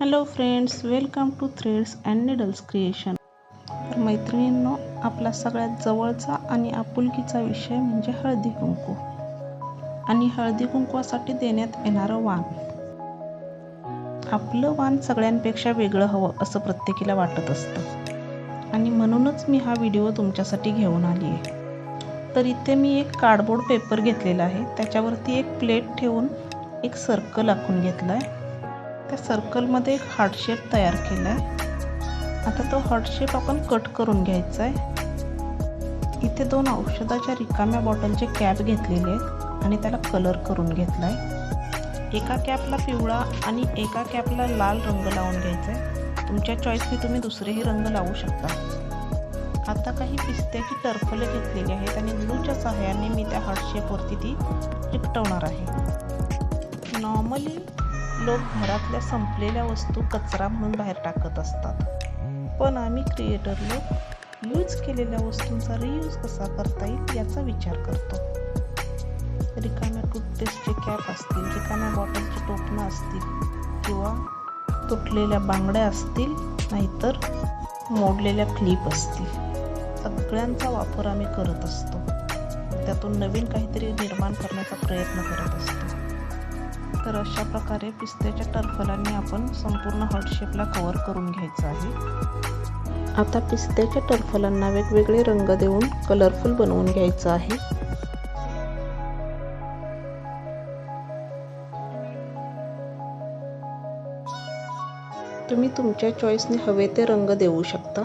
Hello friends, welcome to threads and needles creation. तर मैत्रिणींनो, आपला सगळ्यात जवळचा आणि आपुलकीचा विषय म्हणजे हळदी कुंकू आणि हळदी कुंकवासाठी देण्यात येणारं वाण. आपलं वाण सगळ्यांपेक्षा वेगळं हवं असं प्रत्येकीला वाटत असतं आणि म्हणूनच मी हा व्हिडिओ तुमच्यासाठी घेऊन आली आहे. तर इथे मी एक कार्डबोर्ड पेपर घेतलेला आहे, त्याच्यावरती एक प्लेट ठेवून एक सर्कल आखून घेतला आहे. त्या सर्कलमध्ये एक हार्ट शेप तयार केला आहे. आता तो हार्ट शेप आपण कट करून घ्यायचा आहे. इथे 2 औषधाच्या रिकाम्या बॉटलचे कॅप घेतलेले आहेत आणि त्याला कलर करून घेतला आहे. एका कॅपला पिवळा आणि एका कॅपला लाल रंग लावून घ्यायचा आहे. तुमच्या चॉईसने तुम्ही दुसरेही रंग लावू शकता. आता काही पिस्त्याची टरफले घेतलेली आहेत आणि ग्लूच्या सहाय्याने मी त्या हार्ट शेपवरती ती चिकटवणार आहे. नॉर्मली लोक घरातल्या संपलेल्या वस्तू कचरा म्हणून बाहेर टाकत असतात, पण आम्ही क्रिएटर लोक यूज केलेल्या वस्तूंचा रियूज कसा करता येईल याचा विचार करतो. रिकाम्या टूथपेस्टचे कॅप असतील, रिकाम्या बॉटलची टोपणं असतील किंवा तुटलेल्या बांगड्या असतील, नाहीतर मोडलेल्या क्लिप असतील, सगळ्यांचा वापर आम्ही करत असतो. त्यातून नवीन काहीतरी निर्माण करण्याचा प्रयत्न करत असतो. तर अशा प्रकारे पिस्त्याच्या टरफलांनी आपण संपूर्ण हार्ट शेपला कव्हर करून घ्यायचं आहे. आता पिस्त्याच्या टरफलांना वेगवेगळे रंग देऊन कलरफुल बनवून घ्यायचं आहे. तुम्ही तुमच्या चॉईसने हवे ते रंग देऊ शकता.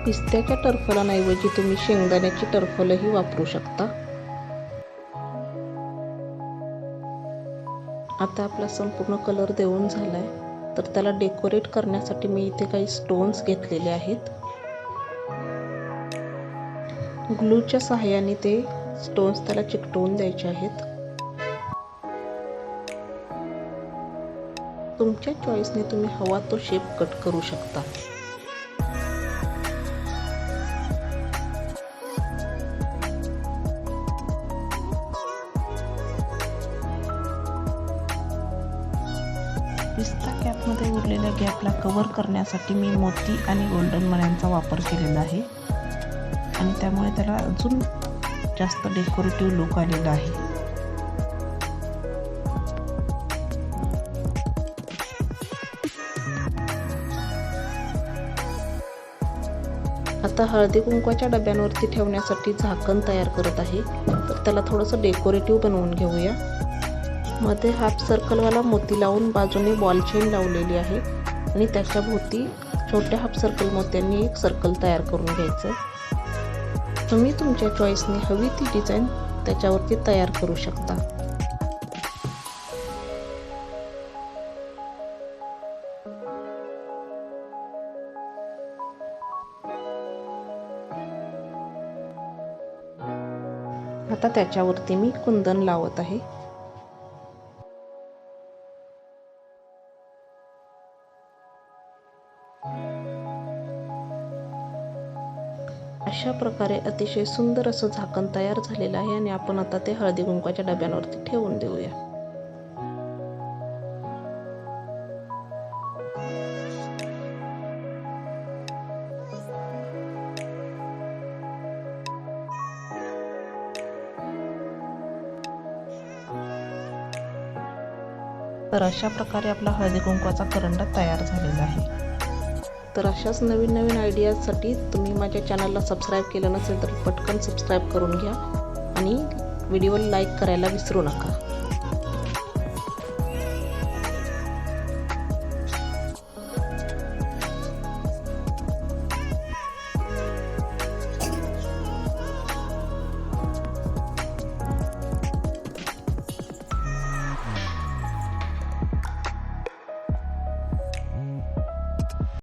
पिस्त्याच्या टरफलांऐवजी तुम्ही शेंगदाण्याची टरफलही वापरू शकता. आता आपला संपूर्ण कलर देऊन झालाय, तर त्याला डेकोरेट करण्यासाठी मी इथे काही स्टोन्स घेतलेले आहेत. ग्लूच्या सहाय्याने ते स्टोन्स त्याला चिकटवून द्यायचे आहेत. तुमच्या चॉईसने तुम्ही हवा तो शेप कट करू शकता. पिस्ता कॅपमध्ये उरलेल्या गॅपला कव्हर करण्यासाठी मी मोती आणि गोल्डन मण्यांचा वापर केलेला आहे आणि त्यामुळे त्याला अजून जास्त डेकोरेटिव्ह लुक आलेला आहे. आता हळदी कुंकवाच्या डब्यांवरती ठेवण्यासाठी झाकण तयार करत आहे, तर त्याला थोडंसं डेकोरेटिव्ह बनवून घेऊया. मध्ये हाफ सर्कलवाला मोती लावून बाजूने बॉल चेन लावलेली आहे आणि त्याच्या भोवती छोट्या हाफ सर्कल मोत्यांनी एक सर्कल तयार करून घ्यायचं. तुम्ही तुमच्या चॉईसने हवी ती डिझाईन त्याच्यावरती तयार करू शकता. आता त्याच्यावरती मी कुंदन लावत आहे. अशा प्रकारे अतिशय सुंदर असं झाकण तयार झालेलं आहे आणि आपण आता ते हळदी कुंकवाच्या डब्यांवरती ठेवून देऊया. तर अशा प्रकारे आपला हळदी कुंकवाचा करंडा तयार झालेला आहे. तर अशाच नवीन नवीन आयडियाजसाठी तुम्ही माझ्या चॅनलला सबस्क्राईब केलं नसेल तर पटकन सबस्क्राईब करून घ्या आणि व्हिडिओला लाईक करायला विसरू नका.